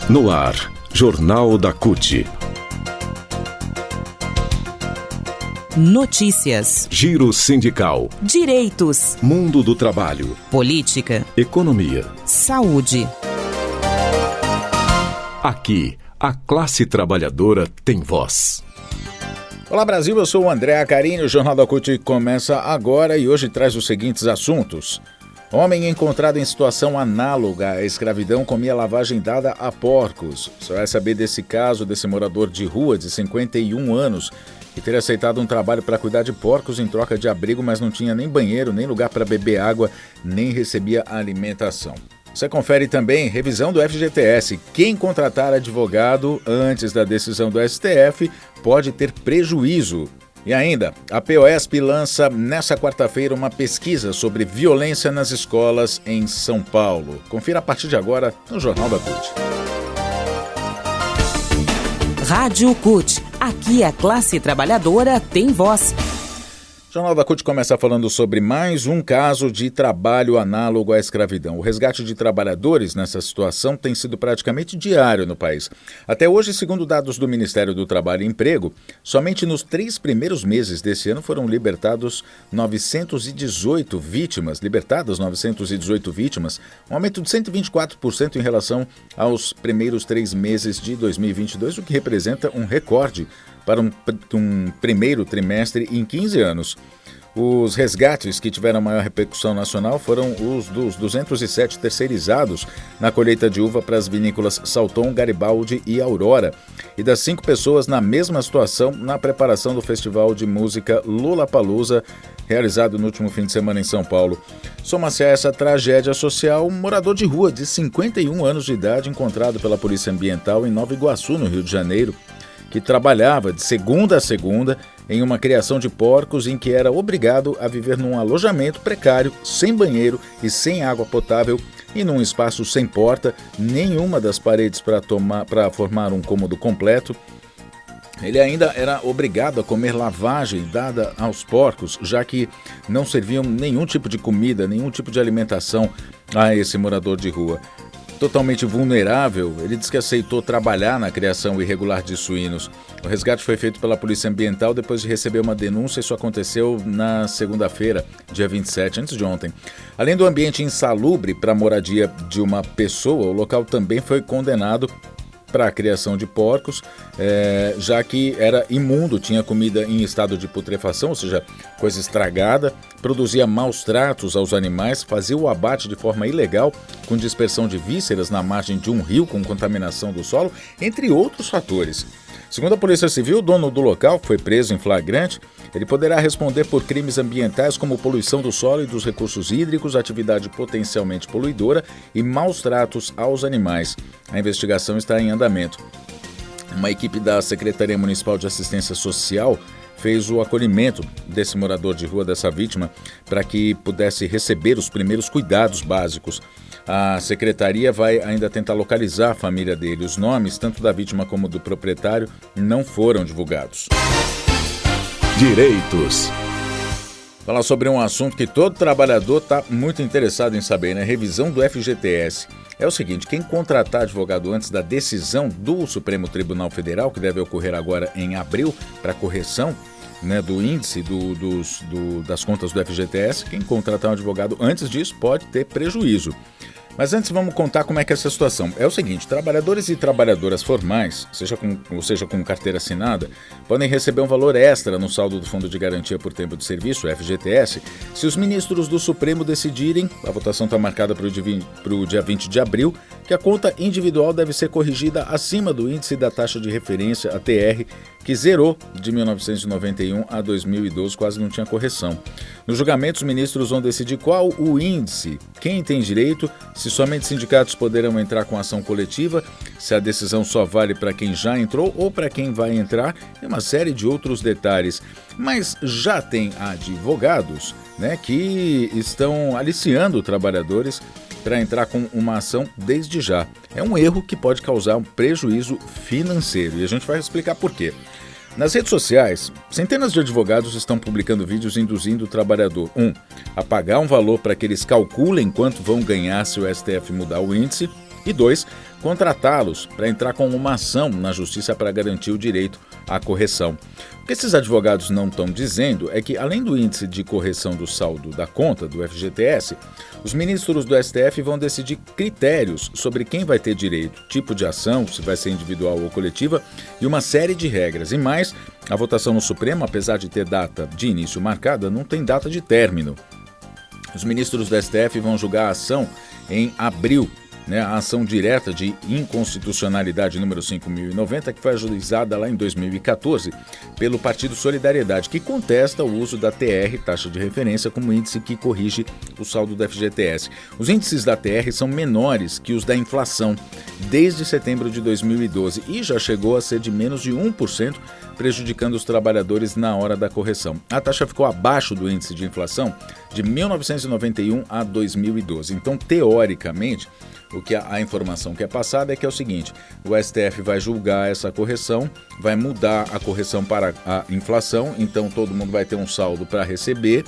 No ar, Jornal da CUT. Notícias, Giro sindical, direitos, mundo do trabalho, política, economia. saúde. Aqui, a classe trabalhadora tem voz. Olá Brasil, eu sou o André Acarini, o Jornal da CUT começa agora e hoje traz os seguintes assuntos. Homem encontrado em situação análoga à escravidão comia lavagem dada a porcos. Você vai saber desse caso desse morador de rua de 51 anos que teria aceitado um trabalho para cuidar de porcos em troca de abrigo, mas não tinha nem banheiro, nem lugar para beber água, nem recebia alimentação. Você confere também revisão do FGTS. Quem contratar advogado antes da decisão do STF pode ter prejuízo. E ainda, a POSP lança nesta quarta-feira uma pesquisa sobre violência nas escolas em São Paulo. Confira a partir de agora no Jornal da CUT. Rádio CUT. Aqui a classe trabalhadora tem voz. O Jornal da CUT começa falando sobre mais um caso de trabalho análogo à escravidão. O resgate de trabalhadores nessa situação tem sido praticamente diário no país. Até hoje, segundo dados do Ministério do Trabalho e Emprego, somente nos 3 primeiros meses desse ano foram libertadas 918 vítimas, um aumento de 124% em relação aos primeiros 3 meses de 2022, o que representa um recorde para um primeiro trimestre em 15 anos. Os resgates que tiveram maior repercussão nacional foram os dos 207 terceirizados na colheita de uva para as vinícolas Salton, Garibaldi e Aurora, e das 5 pessoas na mesma situação na preparação do Festival de Música Lollapalooza, realizado no último fim de semana em São Paulo. Soma-se a essa tragédia social um morador de rua de 51 anos de idade encontrado pela Polícia Ambiental em Nova Iguaçu, no Rio de Janeiro, que trabalhava de segunda a segunda em uma criação de porcos em que era obrigado a viver num alojamento precário, sem banheiro e sem água potável e num espaço sem porta, nenhuma das paredes para formar um cômodo completo. Ele ainda era obrigado a comer lavagem dada aos porcos, já que não serviam nenhum tipo de comida, nenhum tipo de alimentação a esse morador de rua. Totalmente vulnerável, ele diz que aceitou trabalhar na criação irregular de suínos. O resgate foi feito pela Polícia Ambiental depois de receber uma denúncia. Isso aconteceu na segunda-feira, dia 27, antes de ontem. Além do ambiente insalubre para a moradia de uma pessoa, o local também foi condenado para a criação de porcos, já que era imundo, tinha comida em estado de putrefação, ou seja, coisa estragada, produzia maus tratos aos animais, fazia o abate de forma ilegal, com dispersão de vísceras na margem de um rio com contaminação do solo, entre outros fatores. Segundo a Polícia Civil, o dono do local foi preso em flagrante. Ele poderá responder por crimes ambientais como poluição do solo e dos recursos hídricos, atividade potencialmente poluidora e maus tratos aos animais. A investigação está em andamento. Uma equipe da Secretaria Municipal de Assistência Social fez o acolhimento desse morador de rua, dessa vítima, para que pudesse receber os primeiros cuidados básicos. A secretaria vai ainda tentar localizar a família dele. Os nomes, tanto da vítima como do proprietário, não foram divulgados. Direitos. Falar sobre um assunto que todo trabalhador está muito interessado em saber, né? Revisão do FGTS. É o seguinte, quem contratar advogado antes da decisão do Supremo Tribunal Federal, que deve ocorrer agora em abril, para correção, né, do índice das contas do FGTS, quem contratar um advogado antes disso pode ter prejuízo. Mas antes vamos contar como é que é essa situação. É o seguinte, trabalhadores e trabalhadoras formais, seja com carteira assinada, podem receber um valor extra no saldo do Fundo de Garantia por Tempo de Serviço, FGTS, se os ministros do Supremo decidirem, a votação está marcada para o dia 20 de abril, que a conta individual deve ser corrigida acima do índice da taxa de referência, a TR, que zerou de 1991 a 2012, quase não tinha correção. No julgamento, os ministros vão decidir qual o índice, quem tem direito, se somente sindicatos poderão entrar com ação coletiva, se a decisão só vale para quem já entrou ou para quem vai entrar, e uma série de outros detalhes. Mas já tem advogados, né, que estão aliciando trabalhadores para entrar com uma ação desde já. É um erro que pode causar um prejuízo financeiro e a gente vai explicar por quê. Nas redes sociais, centenas de advogados estão publicando vídeos induzindo o trabalhador a pagar um valor para que eles calculem quanto vão ganhar se o STF mudar o índice, E 2, contratá-los para entrar com uma ação na justiça para garantir o direito à correção. O que esses advogados não estão dizendo é que, além do índice de correção do saldo da conta do FGTS, os ministros do STF vão decidir critérios sobre quem vai ter direito, tipo de ação, se vai ser individual ou coletiva, e uma série de regras. E mais, a votação no Supremo, apesar de ter data de início marcada, não tem data de término. Os ministros do STF vão julgar a ação em abril, a ação direta de inconstitucionalidade número 5.090, que foi ajuizada lá em 2014 pelo Partido Solidariedade, que contesta o uso da TR, taxa de referência, como índice que corrige o saldo do FGTS. Os índices da TR são menores que os da inflação desde setembro de 2012 e já chegou a ser de menos de 1%, prejudicando os trabalhadores na hora da correção. A taxa ficou abaixo do índice de inflação de 1991 a 2012. Então, teoricamente, o que a informação que é passada é que é o seguinte: o STF vai julgar essa correção, vai mudar a correção para a inflação, então todo mundo vai ter um saldo para receber,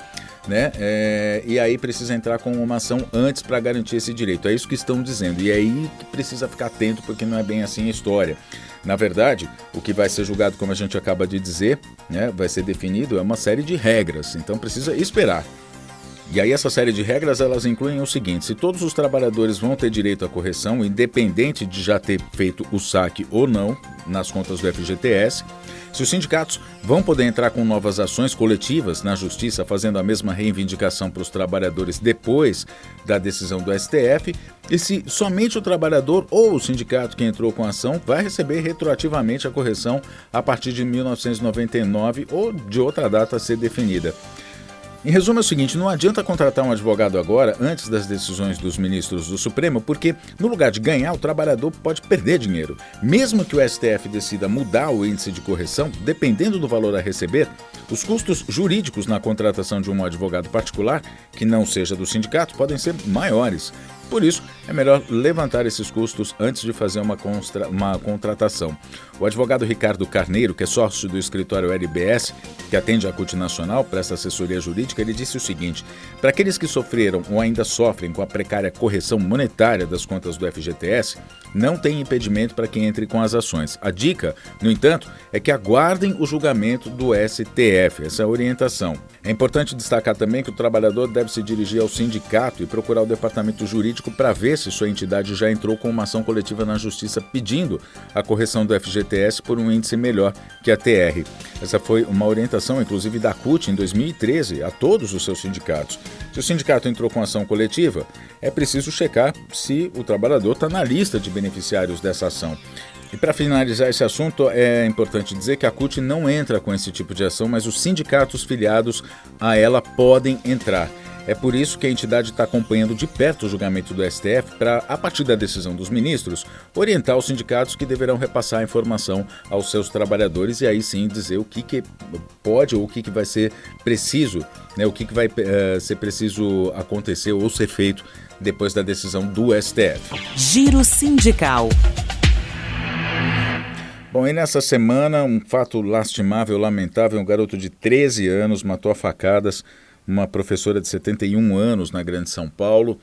e aí precisa entrar com uma ação antes para garantir esse direito. É isso que estão dizendo, e é aí que precisa ficar atento, porque não é bem assim a história. Na verdade, o que vai ser julgado, como a gente acaba de dizer, vai ser definido, é uma série de regras, então precisa esperar. E aí essa série de regras, elas incluem o seguinte: se todos os trabalhadores vão ter direito à correção, independente de já ter feito o saque ou não nas contas do FGTS, se os sindicatos vão poder entrar com novas ações coletivas na justiça, fazendo a mesma reivindicação para os trabalhadores depois da decisão do STF, e se somente o trabalhador ou o sindicato que entrou com a ação vai receber retroativamente a correção a partir de 1999 ou de outra data a ser definida. Em resumo, é o seguinte: não adianta contratar um advogado agora, antes das decisões dos ministros do Supremo, porque no lugar de ganhar, o trabalhador pode perder dinheiro. Mesmo que o STF decida mudar o índice de correção, dependendo do valor a receber, os custos jurídicos na contratação de um advogado particular, que não seja do sindicato, podem ser maiores. Por isso, é melhor levantar esses custos antes de fazer uma contratação. O advogado Ricardo Carneiro, que é sócio do escritório LBS, que atende a CUT Nacional, presta assessoria jurídica, ele disse o seguinte: para aqueles que sofreram ou ainda sofrem com a precária correção monetária das contas do FGTS, não tem impedimento para que entre com as ações. A dica, no entanto, é que aguardem o julgamento do STF, essa é a orientação. É importante destacar também que o trabalhador deve se dirigir ao sindicato e procurar o departamento jurídico para ver se sua entidade já entrou com uma ação coletiva na justiça pedindo a correção do FGTS por um índice melhor que a TR. Essa foi uma orientação, inclusive, da CUT em 2013 a todos os seus sindicatos. Se o sindicato entrou com ação coletiva, é preciso checar se o trabalhador está na lista de beneficiários dessa ação. E para finalizar esse assunto, é importante dizer que a CUT não entra com esse tipo de ação, mas os sindicatos filiados a ela podem entrar. É por isso que a entidade está acompanhando de perto o julgamento do STF para, a partir da decisão dos ministros, orientar os sindicatos que deverão repassar a informação aos seus trabalhadores e aí sim dizer o que pode ou o que vai ser preciso, o que vai ser preciso acontecer ou ser feito depois da decisão do STF. Giro Sindical. Bom, e nessa semana, um fato lastimável, lamentável: um garoto de 13 anos matou a facadas uma professora de 71 anos na Grande São Paulo.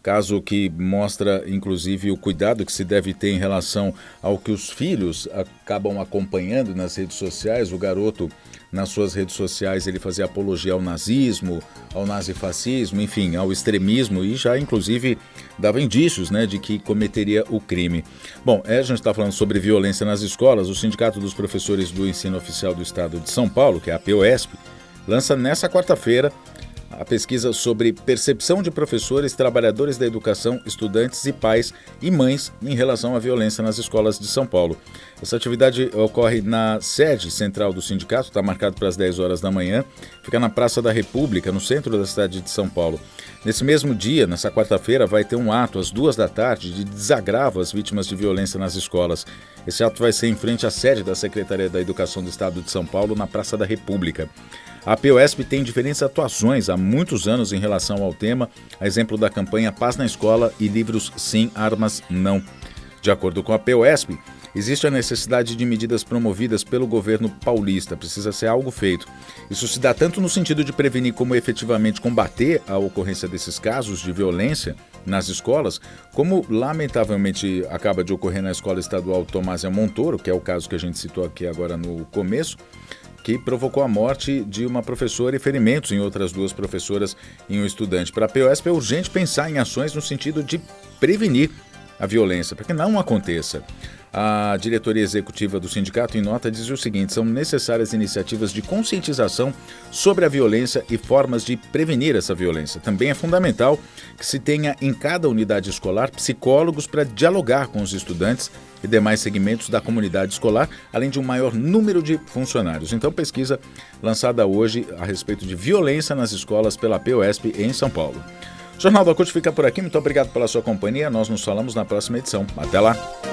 Caso que mostra, inclusive, o cuidado que se deve ter em relação ao que os filhos acabam acompanhando nas redes sociais. O garoto, nas suas redes sociais, ele fazia apologia ao nazismo, ao nazifascismo, enfim, ao extremismo, e já, inclusive, dava indícios, de que cometeria o crime. Bom, a gente está falando sobre violência nas escolas. O Sindicato dos Professores do Ensino Oficial do Estado de São Paulo, que é a POESP, lança nessa quarta-feira a pesquisa sobre percepção de professores, trabalhadores da educação, estudantes e pais e mães em relação à violência nas escolas de São Paulo. Essa atividade ocorre na sede central do sindicato, está marcado para as 10 horas da manhã, fica na Praça da República, no centro da cidade de São Paulo. Nesse mesmo dia, nessa quarta-feira, vai ter um ato às 2 da tarde de desagravo às vítimas de violência nas escolas. Esse ato vai ser em frente à sede da Secretaria da Educação do Estado de São Paulo, na Praça da República. A POESP tem diferentes atuações há muitos anos em relação ao tema, a exemplo da campanha Paz na Escola e livros Sim, Armas Não. De acordo com a POESP, existe a necessidade de medidas promovidas pelo governo paulista, precisa ser algo feito. Isso se dá tanto no sentido de prevenir como efetivamente combater a ocorrência desses casos de violência nas escolas, como lamentavelmente acaba de ocorrer na Escola Estadual Tomásia Montoro, que é o caso que a gente citou aqui agora no começo, que provocou a morte de uma professora e ferimentos em outras 2 professoras e um estudante. Para a POSP é urgente pensar em ações no sentido de prevenir a violência, para que não aconteça. A diretoria executiva do sindicato, em nota, diz o seguinte: são necessárias iniciativas de conscientização sobre a violência e formas de prevenir essa violência. Também é fundamental que se tenha em cada unidade escolar psicólogos para dialogar com os estudantes e demais segmentos da comunidade escolar, além de um maior número de funcionários. Então, pesquisa lançada hoje a respeito de violência nas escolas pela POSP em São Paulo. O Jornal da CUT fica por aqui. Muito obrigado pela sua companhia. Nós nos falamos na próxima edição. Até lá!